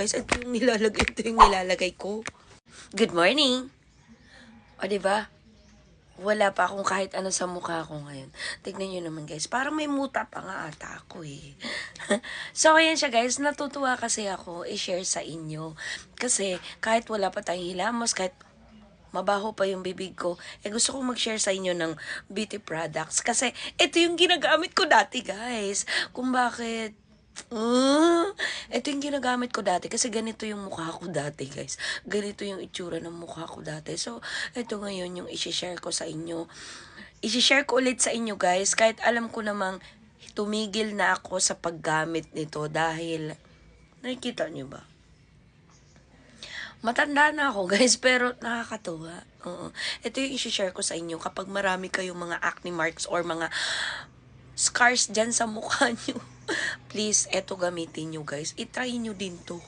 Guys, ito yung nilalagay ko. Good morning! O, diba? Wala pa akong kahit ano sa mukha ko ngayon. Tignan nyo naman guys, parang may muta pa nga ata ako eh. So ayan siya guys, natutuwa kasi ako i-share sa inyo. Kasi kahit wala pa tayong hilamos, kahit mabaho pa yung bibig ko, gusto kong mag-share sa inyo ng beauty products. Kasi ito yung ginagamit ko dati guys. Kung bakit ito yung ginagamit ko dati kasi ganito yung mukha ko dati guys. Ganito yung itsura ng mukha ko dati. So, ito ngayon yung isi-share ko sa inyo. Isi-share ko ulit sa inyo guys kahit alam ko namang tumigil na ako sa paggamit nito dahil nakikita nyo ba? Matanda na ako guys pero nakakatuwa. Oo. Ito yung isi-share ko sa inyo kapag marami kayong mga acne marks or mga scars dyan sa mukha nyo. Please, eto gamitin nyo guys. I-try nyo din to.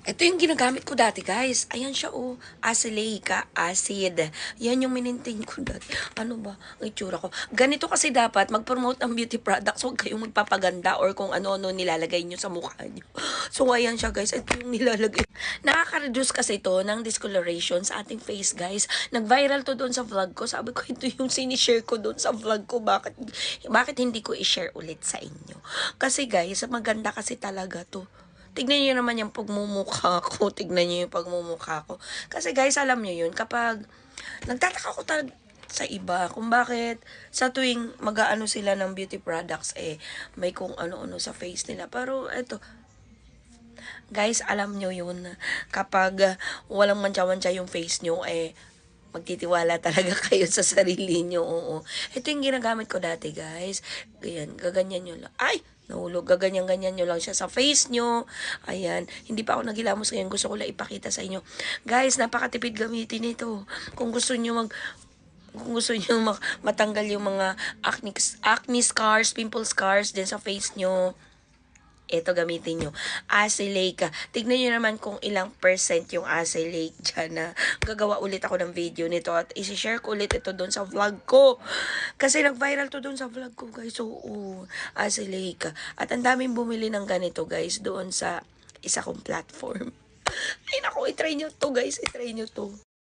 Ito yung ginagamit ko dati guys. Ayan siya oh. Acelaic acid. Yan yung minintain ko dati. Ano ba? Ang itsura ko. Ganito kasi dapat mag-promote ng beauty products. Huwag kayong magpapaganda or kung ano-ano nilalagay nyo sa mukha nyo. So ayan siya guys. Ito yung nilalagay. Nakaka-reduce kasi ito ng discoloration sa ating face guys. Nag-viral to doon sa vlog ko. Sabi ko ito yung sinishare ko doon sa vlog ko. Bakit hindi ko i-share ulit sa inyo? Kasi guys, maganda kasi talaga to. Tignan nyo naman yung pagmumukha ko. Tignan nyo yung pagmumukha ko. Kasi guys, alam nyo yun, kapag nagtataka ko talaga sa iba, kung bakit sa tuwing mag-aano sila ng beauty products, may kung ano-ano sa face nila. Pero eto, guys, alam nyo yun, kapag walang mantsa-mantsa yung face nyo, magtitiwala talaga kayo sa sarili nyo. Oo. Ito yung ginagamit ko dati, guys. Ganyan, gaganyan nyo lang. Ay! Nahulog. Gaganyan-ganyan nyo lang siya sa face nyo. Ayan. Hindi pa ako naghilamos ngayon. Gusto ko lang ipakita sa inyo. Guys, napakatipid gamitin ito. Kung gusto nyo matanggal yung mga acne scars, pimple scars din sa face nyo, ito gamitin nyo. Acelaic. Tignan nyo naman kung ilang percent yung acelaic dyan na gagawa ulit ako ng video nito at isi-share ko ulit ito doon sa vlog ko. Kasi nag-viral to doon sa vlog ko guys. So, acelaic. At ang daming bumili ng ganito guys doon sa isa kong platform. Ay naku, itry nyo to guys. Itry nyo to.